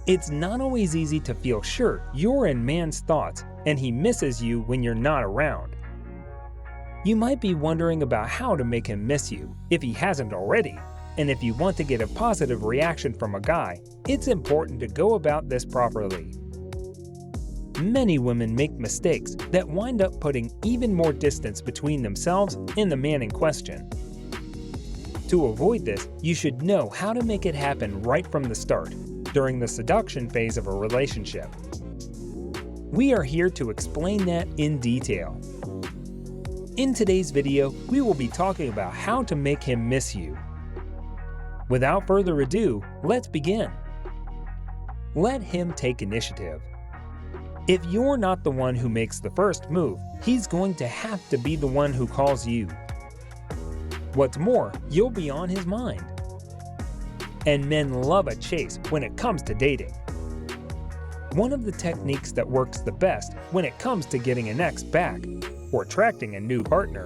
It's not always easy to feel sure you're in man's thoughts and he misses you when you're not around. You might be wondering about how to make him miss you if he hasn't already. And if you want to get a positive reaction from a guy, it's important to go about this properly. Many women make mistakes that wind up putting even more distance between themselves and the man in question. To avoid this, you should know how to make it happen right from the start, during the seduction phase of a relationship. We are here to explain that in detail. In today's video, we will be talking about how to make him miss you. Without further ado, let's begin. Let him take initiative. If you're not the one who makes the first move, he's going to have to be the one who calls you. What's more, you'll be on his mind. And men love a chase when it comes to dating. One of the techniques that works the best when it comes to getting an ex back or attracting a new partner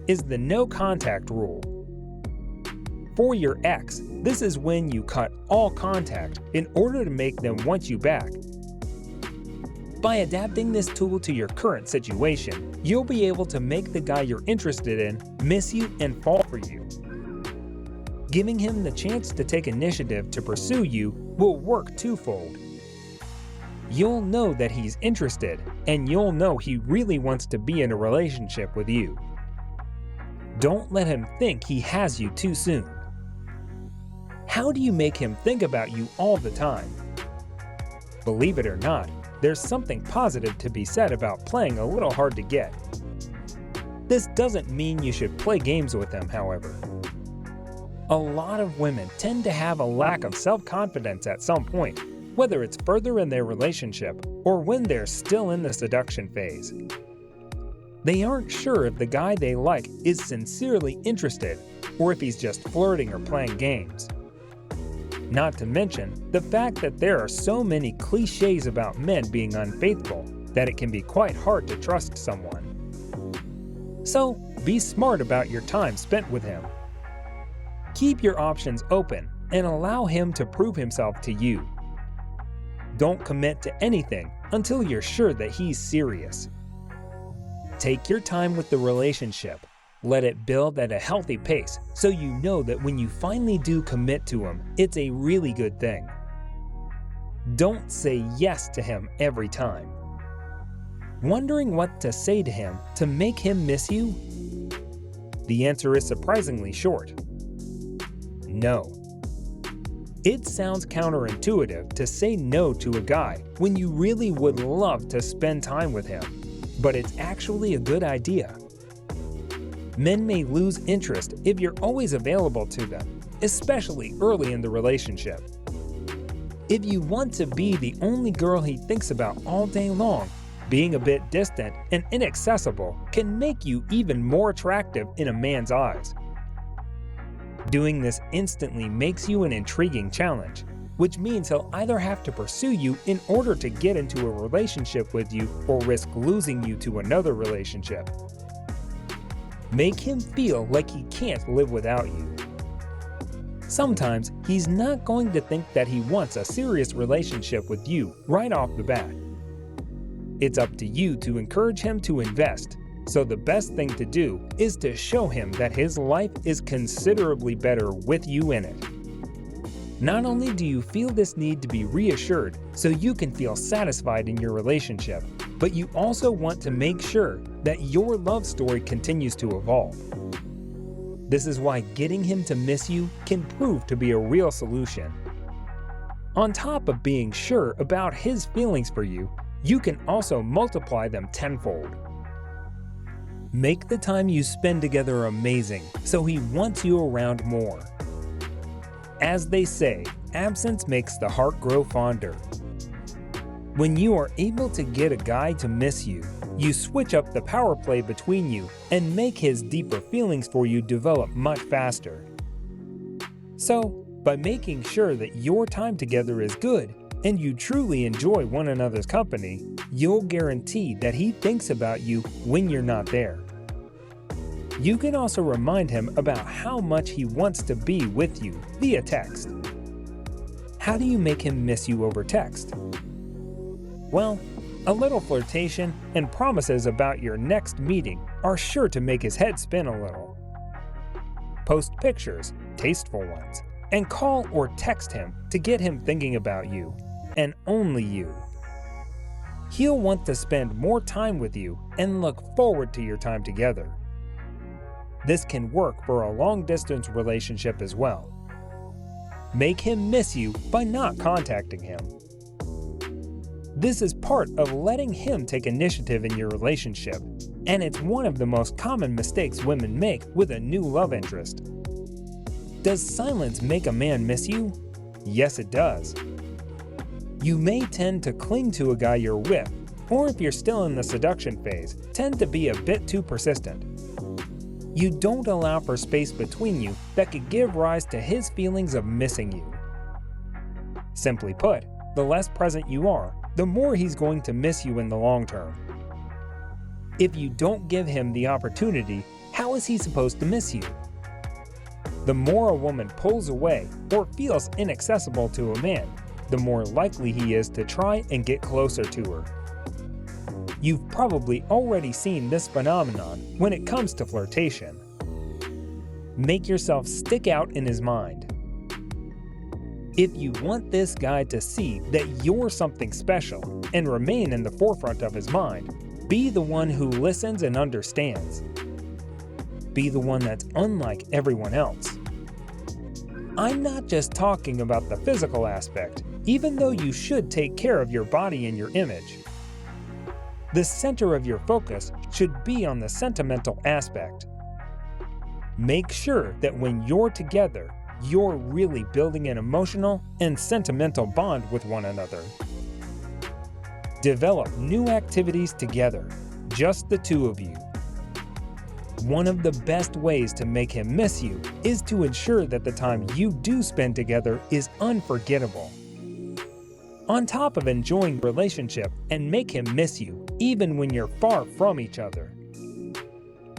is the no contact rule. For your ex, this is when you cut all contact in order to make them want you back. By adapting this tool to your current situation, you'll be able to make the guy you're interested in miss you and fall for you. Giving him the chance to take initiative to pursue you will work twofold. You'll know that he's interested, and you'll know he really wants to be in a relationship with you. Don't let him think he has you too soon. How do you make him think about you all the time? Believe it or not, there's something positive to be said about playing a little hard to get. This doesn't mean you should play games with him, however. A lot of women tend to have a lack of self-confidence at some point, whether it's further in their relationship or when they're still in the seduction phase. They aren't sure if the guy they like is sincerely interested or if he's just flirting or playing games. Not to mention the fact that there are so many cliches about men being unfaithful that it can be quite hard to trust someone. So be smart about your time spent with him. Keep your options open and allow him to prove himself to you. Don't commit to anything until you're sure that he's serious. Take your time with the relationship. Let it build at a healthy pace so you know that when you finally do commit to him, it's a really good thing. Don't say yes to him every time. Wondering what to say to him to make him miss you? The answer is surprisingly short. No. It sounds counterintuitive to say no to a guy when you really would love to spend time with him, but it's actually a good idea. Men may lose interest if you're always available to them, especially early in the relationship. If you want to be the only girl he thinks about all day long, being a bit distant and inaccessible can make you even more attractive in a man's eyes. Doing this instantly makes you an intriguing challenge, which means he'll either have to pursue you in order to get into a relationship with you or risk losing you to another relationship. Make him feel like he can't live without you. Sometimes he's not going to think that he wants a serious relationship with you right off the bat. It's up to you to encourage him to invest. So the best thing to do is to show him that his life is considerably better with you in it. Not only do you feel this need to be reassured so you can feel satisfied in your relationship, but you also want to make sure that your love story continues to evolve. This is why getting him to miss you can prove to be a real solution. On top of being sure about his feelings for you, you can also multiply them tenfold. Make the time you spend together amazing so he wants you around more. As they say, absence makes the heart grow fonder. When you are able to get a guy to miss you, you switch up the power play between you and make his deeper feelings for you develop much faster. So, by making sure that your time together is good and you truly enjoy one another's company, you'll guarantee that he thinks about you when you're not there. You can also remind him about how much he wants to be with you via text. How do you make him miss you over text? Well, a little flirtation and promises about your next meeting are sure to make his head spin a little. Post pictures, tasteful ones, and call or text him to get him thinking about you, and only you. He'll want to spend more time with you and look forward to your time together. This can work for a long-distance relationship as well. Make him miss you by not contacting him. This is part of letting him take initiative in your relationship, and it's one of the most common mistakes women make with a new love interest. Does silence make a man miss you? Yes, it does. You may tend to cling to a guy you're with, or if you're still in the seduction phase, tend to be a bit too persistent. You don't allow for space between you that could give rise to his feelings of missing you. Simply put, the less present you are, the more he's going to miss you in the long term. If you don't give him the opportunity, how is he supposed to miss you? The more a woman pulls away or feels inaccessible to a man, the more likely he is to try and get closer to her. You've probably already seen this phenomenon when it comes to flirtation. Make yourself stick out in his mind. If you want this guy to see that you're something special and remain in the forefront of his mind, be the one who listens and understands. Be the one that's unlike everyone else. I'm not just talking about the physical aspect, even though you should take care of your body and your image. The center of your focus should be on the sentimental aspect. Make sure that when you're together, you're really building an emotional and sentimental bond with one another. Develop new activities together, just the two of you. One of the best ways to make him miss you is to ensure that the time you do spend together is unforgettable. On top of enjoying the relationship and make him miss you even when you're far from each other.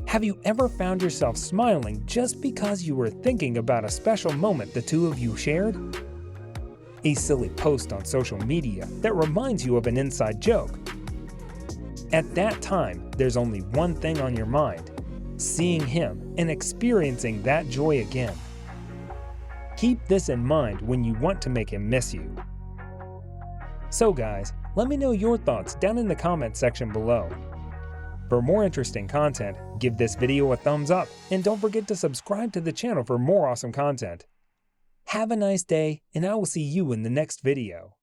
Have you ever found yourself smiling just because you were thinking about a special moment the two of you shared? A silly post on social media that reminds you of an inside joke. At that time, there's only one thing on your mind: seeing him and experiencing that joy again. Keep this in mind when you want to make him miss you. So guys, let me know your thoughts down in the comments section below. For more interesting content, give this video a thumbs up and don't forget to subscribe to the channel for more awesome content. Have a nice day, and I will see you in the next video.